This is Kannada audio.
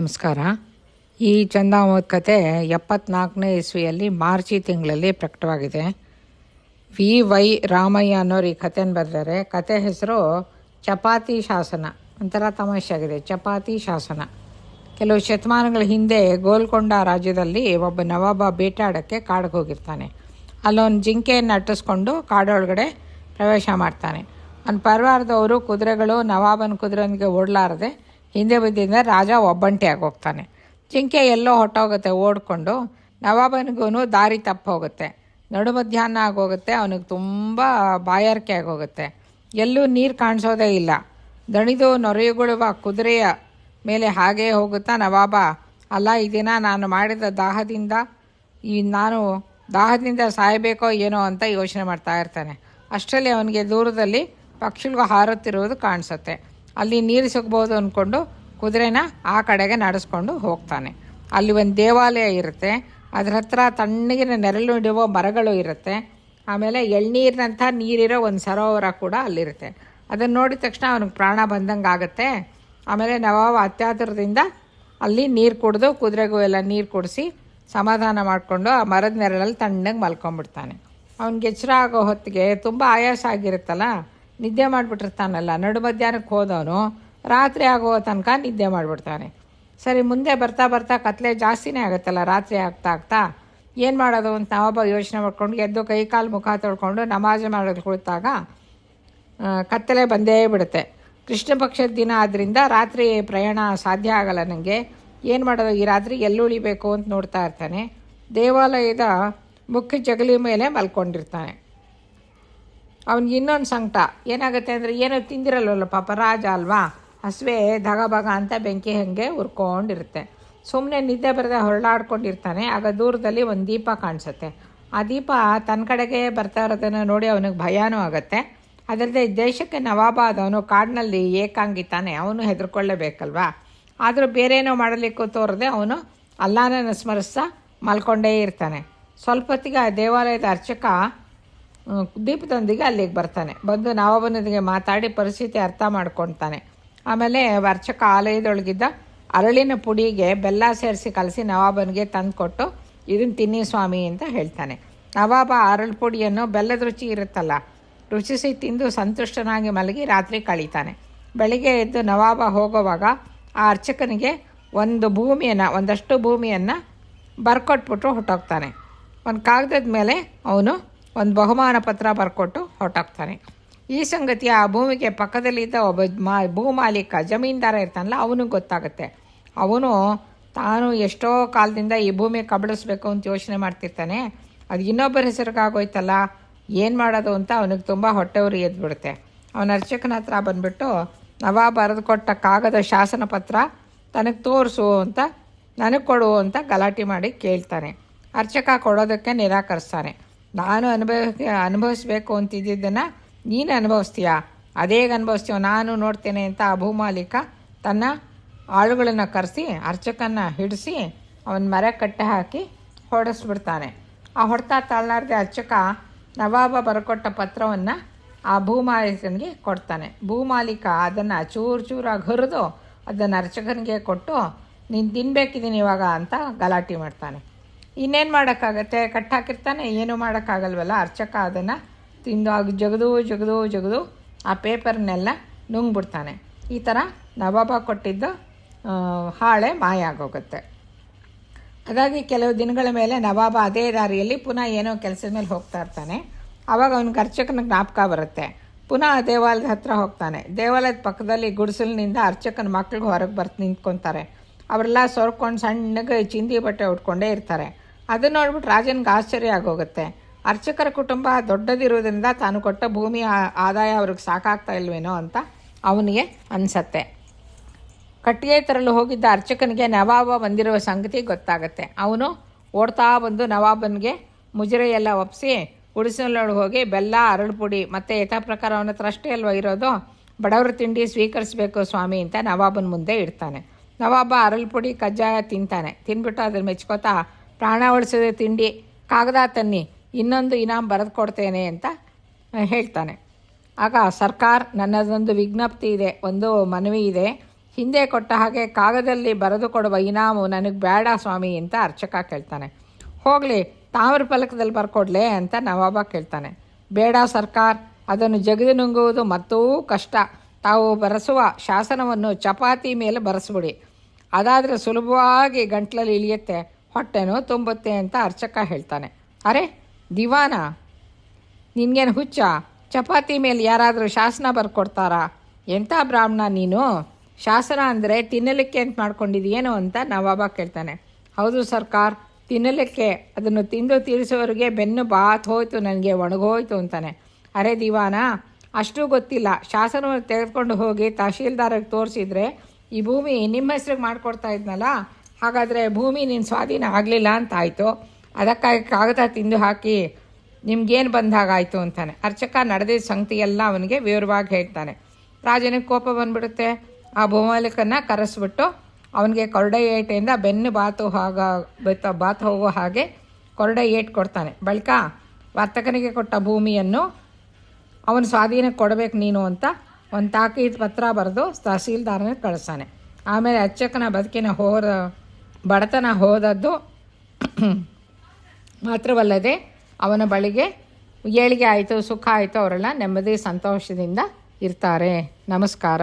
ನಮಸ್ಕಾರ. ಈ ಚಂದಾಮೋದ ಕತೆ 74ನೇ ಇಸ್ವಿಯಲ್ಲಿ ಮಾರ್ಚಿ ತಿಂಗಳಲ್ಲಿ ಪ್ರಕಟವಾಗಿದೆ. ವೈ ರಾಮಯ್ಯ ಅನ್ನೋರು ಈ ಕಥೆನ ಬರೆದಿದ್ದಾರೆ. ಕತೆ ಹೆಸರು ಚಪಾತಿ ಶಾಸನ. ಒಂಥರ ತಮಾಷೆಯಾಗಿದೆ, ಚಪಾತಿ ಶಾಸನ. ಕೆಲವು ಶತಮಾನಗಳ ಹಿಂದೆ ಗೋಲ್ಕೊಂಡ ರಾಜ್ಯದಲ್ಲಿ ಒಬ್ಬ ನವಾಬ ಬೇಟಾಡೋಕ್ಕೆ ಕಾಡಿಗೆ ಹೋಗಿರ್ತಾನೆ. ಅಲ್ಲೊಂದು ಜಿಂಕೆಯನ್ನು ಅಟ್ಟಿಸ್ಕೊಂಡು ಕಾಡೊಳಗಡೆ ಪ್ರವೇಶ ಮಾಡ್ತಾನೆ. ಅವ್ನ ಪರಿವಾರದವರು ಕುದುರೆಗಳು ನವಾಬನ ಕುದುರೆನಿಗೆ ಓಡಲಾರದೆ ಹಿಂದೆ ಬಿದ್ದಿಂದ ರಾಜ ಒಬ್ಬಂಟಿ ಆಗೋಗ್ತಾನೆ. ಜಿಂಕೆ ಎಲ್ಲೋ ಹೊಟ್ಟೋಗುತ್ತೆ ಓಡಿಕೊಂಡು. ನವಾಬನಿಗೂ ದಾರಿ ತಪ್ಪು ಹೋಗುತ್ತೆ. ನಡು ಮಧ್ಯಾಹ್ನ ಆಗೋಗುತ್ತೆ. ಅವನಿಗೆ ತುಂಬ ಬಾಯಾರಿಕೆ ಆಗೋಗುತ್ತೆ. ಎಲ್ಲೂ ನೀರು ಕಾಣಿಸೋದೇ ಇಲ್ಲ. ದಣಿದು ನೊರೆಯುಗೊಳ್ಳುವ ಕುದುರೆಯ ಮೇಲೆ ಹಾಗೇ ಹೋಗುತ್ತಾ ನವಾಬ, ಅಲ್ಲ ಈ ದಿನ ನಾನು ಮಾಡಿದ ದಾಹದಿಂದ ಸಾಯಬೇಕೋ ಏನೋ ಅಂತ ಯೋಚನೆ ಮಾಡ್ತಾ ಇರ್ತಾನೆ. ಅಷ್ಟರಲ್ಲಿ ಅವನಿಗೆ ದೂರದಲ್ಲಿ ಪಕ್ಷಿಗಳು ಹಾರುತ್ತಿರುವುದು ಕಾಣಿಸುತ್ತೆ. ಅಲ್ಲಿ ನೀರು ಸಿಗ್ಬೋದು ಅಂದ್ಕೊಂಡು ಕುದುರೆನ ಆ ಕಡೆಗೆ ನಡೆಸ್ಕೊಂಡು ಹೋಗ್ತಾನೆ. ಅಲ್ಲಿ ಒಂದು ದೇವಾಲಯ ಇರುತ್ತೆ. ಅದರ ಹತ್ರ ತಣ್ಣಗಿನ ನೆರಳು ಇಡುವ ಮರಗಳು ಇರುತ್ತೆ. ಆಮೇಲೆ ಎಳ್ನೀರಿನಂಥ ನೀರಿರೋ ಒಂದು ಸರೋವರ ಕೂಡ ಅಲ್ಲಿರುತ್ತೆ. ಅದನ್ನು ನೋಡಿದ ತಕ್ಷಣ ಅವನಿಗೆ ಪ್ರಾಣ ಬಂದಂಗೆ ಆಗುತ್ತೆ. ಆಮೇಲೆ ನವಾಬ ಅತ್ಯಾತುರದಿಂದ ಅಲ್ಲಿ ನೀರು ಕುಡಿದು ಕುದುರೆಗೂ ಎಲ್ಲ ನೀರು ಕುಡಿಸಿ ಸಮಾಧಾನ ಮಾಡಿಕೊಂಡು ಆ ಮರದ ನೆರಳಲ್ಲಿ ತಣ್ಣಗೆ ಮಲ್ಕೊಂಡ್ಬಿಡ್ತಾನೆ. ಅವ್ನಿಗೆ ಎಚ್ಚರ ಆಗೋ ಹೊತ್ತಿಗೆ ತುಂಬ ಆಯಾಸ ಆಗಿರುತ್ತಲ್ಲ, ನಿದ್ದೆ ಮಾಡಿಬಿಟ್ಟಿರ್ತಾನಲ್ಲ. ನಡು ಮಧ್ಯಾಹ್ನಕ್ಕೆ ಹೋದವನು ರಾತ್ರಿ ಆಗೋ ತನಕ ನಿದ್ದೆ ಮಾಡಿಬಿಡ್ತಾನೆ. ಸರಿ, ಮುಂದೆ ಬರ್ತಾ ಬರ್ತಾ ಕತ್ಲೆ ಜಾಸ್ತಿನೇ ಆಗುತ್ತಲ್ಲ ರಾತ್ರಿ ಆಗ್ತಾ ಏನು ಮಾಡೋದು ಅಂತ ನವಾಬ ಯೋಚನೆ ಮಾಡ್ಕೊಂಡು ಎದ್ದು ಕೈ ಕಾಲು ಮುಖ ತೊಳ್ಕೊಂಡು ನಮಾಜ್ ಮಾಡೋದು ಕುಳಿತಾಗ ಕತ್ತಲೆ ಬಂದೇ ಬಿಡುತ್ತೆ. ಕೃಷ್ಣ ಪಕ್ಷದ ದಿನ ಆದ್ದರಿಂದ ರಾತ್ರಿ ಪ್ರಯಾಣ ಸಾಧ್ಯ ಆಗಲ್ಲ ನನಗೆ. ಏನು ಮಾಡೋದು, ಈ ರಾತ್ರಿ ಎಲ್ಲಿ ಉಳಿಬೇಕು ಅಂತ ನೋಡ್ತಾ ಇರ್ತಾನೆ. ದೇವಾಲಯದ ಮುಖ್ಯ ಜಗಲಿ ಮೇಲೆ ಮಲ್ಕೊಂಡಿರ್ತಾನೆ. ಅವ್ನಿಗೆ ಇನ್ನೊಂದು ಸಂಕಟ ಏನಾಗುತ್ತೆ ಅಂದರೆ, ಏನೋ ತಿಂದಿರಲ್ವಲ್ಲ ಪಾಪ, ರಾಜ ಅಲ್ವಾ, ಹಸುವೆ ಧಗಭಗ ಅಂತ ಬೆಂಕಿ ಹಾಗೆ ಉರ್ಕೊಂಡಿರುತ್ತೆ. ಸುಮ್ಮನೆ ನಿದ್ದೆ ಬರದೆ ಹೊರಳಾಡ್ಕೊಂಡಿರ್ತಾನೆ. ಆಗ ದೂರದಲ್ಲಿ ಒಂದು ದೀಪ ಕಾಣಿಸುತ್ತೆ. ಆ ದೀಪ ತನ್ನ ಕಡೆಗೆ ಬರ್ತಾ ಇರೋದನ್ನು ನೋಡಿ ಅವನಿಗೆ ಭಯನೂ ಆಗುತ್ತೆ. ಅದರದ್ದೇ ದೇಶಕ್ಕೆ ನವಾಬ ಆದವನು ಕಾಡಿನಲ್ಲಿ ಏಕಾಂಗಿ ತಾನೆ, ಅವನು ಹೆದರ್ಕೊಳ್ಳೇಬೇಕಲ್ವಾ. ಆದರೂ ಬೇರೇನೋ ಮಾಡಲಿಕ್ಕೂ ತೋರದೆ ಅವನು ಅಲ್ಲಾನನ್ನು ಸ್ಮರಿಸ್ತಾ ಮಲ್ಕೊಂಡೇ ಇರ್ತಾನೆ. ಸ್ವಲ್ಪ ಹೊತ್ತಿಗೆ ಆ ದೇವಾಲಯದ ಅರ್ಚಕ ದೀಪದೊಂದಿಗೆ ಅಲ್ಲಿಗೆ ಬರ್ತಾನೆ. ಬಂದು ನವಾಬನೊಂದಿಗೆ ಮಾತಾಡಿ ಪರಿಸ್ಥಿತಿ ಅರ್ಥ ಮಾಡ್ಕೊತಾನೆ. ಆಮೇಲೆ ಅರ್ಚಕ ಆಲಯದೊಳಗಿದ್ದ ಅರಳಿನ ಪುಡಿಗೆ ಬೆಲ್ಲ ಸೇರಿಸಿ ಕಲಸಿ ನವಾಬನಿಗೆ ತಂದು ಕೊಟ್ಟು, ಇದನ್ನು ತಿನ್ನಿ ಸ್ವಾಮಿ ಅಂತ ಹೇಳ್ತಾನೆ. ನವಾಬ ಅರಳು ಪುಡಿಯನ್ನು ಬೆಲ್ಲದ ರುಚಿ ಇರುತ್ತಲ್ಲ ರುಚಿಸಿ ತಿಂದು ಸಂತುಷ್ಟನಾಗಿ ಮಲಗಿ ರಾತ್ರಿ ಕಳೀತಾನೆ. ಬೆಳಿಗ್ಗೆ ಎದ್ದು ನವಾಬ ಹೋಗುವಾಗ ಆ ಅರ್ಚಕನಿಗೆ ಒಂದಷ್ಟು ಭೂಮಿಯನ್ನು ಬರ್ಕೊಟ್ಬಿಟ್ಟು ಹೊರಟೋಗ್ತಾನೆ. ಒಂದು ಕಾಗದದ ಮೇಲೆ ಅವನು ಒಂದು ಬಹುಮಾನ ಪತ್ರ ಬರ್ಕೊಟ್ಟು ಹೊರಟೋಗ್ತಾನೆ. ಈ ಸಂಗತಿ ಆ ಭೂಮಿಗೆ ಪಕ್ಕದಲ್ಲಿದ್ದ ಒಬ್ಬ ಭೂಮಾಲೀಕ ಜಮೀನ್ದಾರ ಇರ್ತಾನಲ್ಲ, ಅವನಿಗೆ ಗೊತ್ತಾಗುತ್ತೆ. ಅವನು ತಾನು ಎಷ್ಟೋ ಕಾಲದಿಂದ ಈ ಭೂಮಿ ಕಬಳಿಸ್ಬೇಕು ಅಂತ ಯೋಚನೆ ಮಾಡ್ತಿರ್ತಾನೆ. ಅದು ಇನ್ನೊಬ್ಬರ ಹೆಸರಿಗಾಗೋಯ್ತಲ್ಲ, ಏನು ಮಾಡೋದು ಅಂತ ಅವನಿಗೆ ತುಂಬ ಹೊಟ್ಟೆ ಉರಿ ಎದ್ಬಿಡುತ್ತೆ. ಅವನ ಅರ್ಚಕನ ಹತ್ರ ಬಂದುಬಿಟ್ಟು ನವಾಬ ಬರೆದು ಕೊಟ್ಟ ಕಾಗದ ಶಾಸನ ಪತ್ರ ತನಗೆ ತೋರಿಸು ಅಂತ, ನನಗೆ ಕೊಡು ಅಂತ ಗಲಾಟೆ ಮಾಡಿ ಕೇಳ್ತಾನೆ. ಅರ್ಚಕ ಕೊಡೋದಕ್ಕೆ ನಿರಾಕರಿಸ್ತಾನೆ. ನಾನು ಅನುಭವಿಸ್ಬೇಕು ಅಂತಿದ್ದನ್ನು ನೀನು ಅನುಭವಿಸ್ತೀಯಾ, ಅದೇಗೆ ಅನುಭವಿಸ್ತೀಯೋ ನಾನು ನೋಡ್ತೇನೆ ಅಂತ ಆ ಭೂಮಾಲೀಕ ತನ್ನ ಆಳುಗಳನ್ನು ಕರೆಸಿ ಅರ್ಚಕನ ಹಿಡಿಸಿ ಅವನ ಮರ ಕಟ್ಟೆ ಹಾಕಿ ಹೊಡೆಸ್ಬಿಡ್ತಾನೆ. ಆ ಹೊಡೆತ ತಾಳಲಾರ್ದೆ ಅರ್ಚಕ ನವಾಬ ಬರಕೊಟ್ಟ ಪತ್ರವನ್ನು ಆ ಭೂಮಾಲೀಕನಿಗೆ ಕೊಡ್ತಾನೆ. ಭೂಮಾಲೀಕ ಅದನ್ನು ಚೂರಾಗಿ ಹುರಿದು ಅದನ್ನು ಅರ್ಚಕನಿಗೆ ಕೊಟ್ಟು, ನೀನು ತಿನ್ಬೇಕಿದ್ದೀನಿ ಇವಾಗ ಅಂತ ಗಲಾಟೆ ಮಾಡ್ತಾನೆ. ಇನ್ನೇನು ಮಾಡೋಕ್ಕಾಗತ್ತೆ, ಕಟ್ಟಾಕಿರ್ತಾನೆ, ಏನೂ ಮಾಡೋಕ್ಕಾಗಲ್ವಲ್ಲ. ಅರ್ಚಕ ಅದನ್ನು ತಿಂದು ಜಗದು ಆ ಪೇಪರ್ನೆಲ್ಲ ನುಂಗ್ಬಿಡ್ತಾನೆ. ಈ ಥರ ನವಾಬ ಕೊಟ್ಟಿದ್ದು ಹಾಳೆ ಮಾಯ ಆಗೋಗುತ್ತೆ. ಹಾಗಾಗಿ ಕೆಲವು ದಿನಗಳ ಮೇಲೆ ನವಾಬ ಅದೇ ದಾರಿಯಲ್ಲಿ ಪುನಃ ಏನೋ ಕೆಲಸದ ಮೇಲೆ ಹೋಗ್ತಾ ಇರ್ತಾನೆ. ಆವಾಗ ಅವನಿಗೆ ಅರ್ಚಕನ ಜ್ಞಾಪಕ ಬರುತ್ತೆ. ಪುನಃ ದೇವಾಲಯದ ಹತ್ರ ಹೋಗ್ತಾನೆ. ದೇವಾಲಯದ ಪಕ್ಕದಲ್ಲಿ ಗುಡಿಸಲಿನಿಂದ ಅರ್ಚಕನ ಮಕ್ಳಿಗೆ ಹೊರಗೆ ನಿಂತ್ಕೊತಾರೆ. ಅವರೆಲ್ಲ ಸೊರ್ಕೊಂಡು ಸಣ್ಣಗೆ ಚಿಂದಿ ಬಟ್ಟೆ ಉಟ್ಕೊಂಡೇ ಇರ್ತಾರೆ. ಅದನ್ನು ನೋಡ್ಬಿಟ್ಟು ರಾಜನಿಗೆ ಆಶ್ಚರ್ಯ ಆಗೋಗುತ್ತೆ. ಅರ್ಚಕರ ಕುಟುಂಬ ದೊಡ್ಡದಿರೋದ್ರಿಂದ ತಾನು ಕೊಟ್ಟ ಭೂಮಿ ಆದಾಯ ಅವ್ರಿಗೆ ಸಾಕಾಗ್ತಾ ಇಲ್ವೇನೋ ಅಂತ ಅವನಿಗೆ ಅನಿಸತ್ತೆ. ಕಟ್ಟಿಗೆ ತರಲು ಹೋಗಿದ್ದ ಅರ್ಚಕನಿಗೆ ನವಾಬ ಬಂದಿರುವ ಸಂಗತಿ ಗೊತ್ತಾಗುತ್ತೆ. ಅವನು ಓಡ್ತಾ ಬಂದು ನವಾಬನಿಗೆ ಮುಜರೆ ಎಲ್ಲ ಒಪ್ಪಿಸಿ ಗುಡಿಸಲೊಳಗೆ ಹೋಗಿ ಬೆಲ್ಲ, ಅರಳು ಪುಡಿ ಮತ್ತು ಯಥಾ ಪ್ರಕಾರ ಅವನ ಹತ್ರ ಅಷ್ಟೇ ಅಲ್ವ ಇರೋದು, ಬಡವರ ತಿಂಡಿ ಸ್ವೀಕರಿಸಬೇಕು ಸ್ವಾಮಿ ಅಂತ ನವಾಬನ ಮುಂದೆ ಇಡ್ತಾನೆ. ನವಾಬ ಅರಳು ಪುಡಿ ಕಜ್ಜಾಯ ತಿಂತಾನೆ. ತಿಂದ್ಬಿಟ್ಟು ಅದ್ರ ಮೆಚ್ಕೋತಾ, ಪ್ರಾಣ ಉಳಿಸಿದ ತಿಂಡಿ, ಕಾಗದ ತನ್ನಿ, ಇನ್ನೊಂದು ಇನಾಮ್ ಬರೆದು ಕೊಡ್ತೇನೆ ಅಂತ ಹೇಳ್ತಾನೆ. ಆಗ ಸರ್ಕಾರ, ನನ್ನದೊಂದು ವಿಜ್ಞಪ್ತಿ ಇದೆ, ಒಂದು ಮನವಿ ಇದೆ. ಹಿಂದೆ ಕೊಟ್ಟ ಹಾಗೆ ಕಾಗದಲ್ಲಿ ಬರೆದು ಕೊಡುವ ಇನಾಮು ನನಗೆ ಬೇಡ ಸ್ವಾಮಿ ಅಂತ ಅರ್ಚಕ ಕೇಳ್ತಾನೆ. ಹೋಗಲಿ, ತಾಮ್ರ ಫಲಕದಲ್ಲಿ ಬರ್ಕೊಡ್ಲೆ ಅಂತ ನವಾಬ ಕೇಳ್ತಾನೆ. ಬೇಡ ಸರ್ಕಾರ್, ಅದನ್ನು ಜಗದು ನುಂಗುವುದು ಮತ್ತೂ ಕಷ್ಟ. ತಾವು ಬರೆಸುವ ಶಾಸನವನ್ನು ಚಪಾತಿ ಮೇಲೆ ಬರೆಸ್ಬಿಡಿ, ಅದಾದರೆ ಸುಲಭವಾಗಿ ಗಂಟ್ಲಲ್ಲಿ ಇಳಿಯುತ್ತೆ, ಹೊಟ್ಟೆನೂ ತುಂಬುತ್ತೆ ಅಂತ ಅರ್ಚಕ ಹೇಳ್ತಾನೆ. ಅರೆ ದಿವಾನ, ನಿನಗೇನು ಹುಚ್ಚ? ಚಪಾತಿ ಮೇಲೆ ಯಾರಾದರೂ ಶಾಸನ ಬರ್ಕೊಡ್ತಾರಾ? ಎಂಥ ಬ್ರಾಹ್ಮಣ ನೀನು? ಶಾಸನ ಅಂದರೆ ತಿನ್ನಲಿಕ್ಕೆ ಅಂತ ಮಾಡ್ಕೊಂಡಿದ್ದೀಯೇನೋ ಅಂತ ನವಾಬ ಕೇಳ್ತಾನೆ. ಹೌದು ಸರ್ಕಾರ್, ತಿನ್ನಲಿಕ್ಕೆ. ಅದನ್ನು ತಿಂದು ತೀರಿಸೋವರೆಗೆ ಬೆನ್ನು ಬಾತ್ ಹೋಯ್ತು, ನನಗೆ ಒಣಗೋಯ್ತು ಅಂತಾನೆ. ಅರೆ ದಿವಾನ, ಅಷ್ಟೂ ಗೊತ್ತಿಲ್ಲ. ಶಾಸನವನ್ನು ತೆಗೆದುಕೊಂಡು ಹೋಗಿ ತಹಶೀಲ್ದಾರಿಗೆ ತೋರಿಸಿದ್ರೆ ಈ ಭೂಮಿ ನಿಮ್ಮ ಹೆಸ್ರಿಗೆ ಮಾಡಿಕೊಡ್ತಾ ಇದ್ನಲ್ಲ, ಹಾಗಾದರೆ ಭೂಮಿ ನಿನ್ನ ಸ್ವಾಧೀನ ಆಗಲಿಲ್ಲ ಅಂತ ಆಯಿತು. ಅದಕ್ಕಾಗಿ ಕಾಗದ ತಿಂದು ಹಾಕಿ ನಿಮ್ಗೇನು ಬಂದಾಗಾಯಿತು ಅಂತಾನೆ. ಅರ್ಚಕ ನಡೆದಿದ್ದ ಸಂಗತಿಯೆಲ್ಲ ಅವನಿಗೆ ವಿವರವಾಗಿ ಹೇಳ್ತಾನೆ. ರಾಜನಿಗೆ ಕೋಪ ಬಂದುಬಿಡುತ್ತೆ. ಆ ಭೂಮಾಲೀಕನ ಕರೆಸ್ಬಿಟ್ಟು ಅವನಿಗೆ ಕೊರಡೆ ಏಟೆಯಿಂದ ಬೆನ್ನು ಬಾತು ಹೋಗೋ ಹಾಗೆ ಕೊರಡೆ ಏಟು ಕೊಡ್ತಾನೆ. ಬಳಿಕ ವರ್ತಕನಿಗೆ ಕೊಟ್ಟ ಭೂಮಿಯನ್ನು ಅವನ ಸ್ವಾಧೀನಕ್ಕೆ ಕೊಡಬೇಕು ನೀನು ಅಂತ ಒಂದು ತಾಕೀತು ಪತ್ರ ಬರೆದು ತಹಸೀಲ್ದಾರನಿಗೆ ಕಳಿಸ್ತಾನೆ. ಆಮೇಲೆ ಅರ್ಚಕನ ಬಡತನ ಹೋದದ್ದು ಮಾತ್ರವಲ್ಲದೆ ಅವನ ಬಳಿಗೆ ಏಳಿಗೆ ಆಯಿತು, ಸುಖ ಆಯಿತು. ಅವರೆಲ್ಲ ನೆಮ್ಮದಿ ಸಂತೋಷದಿಂದ ಇರ್ತಾರೆ. ನಮಸ್ಕಾರ.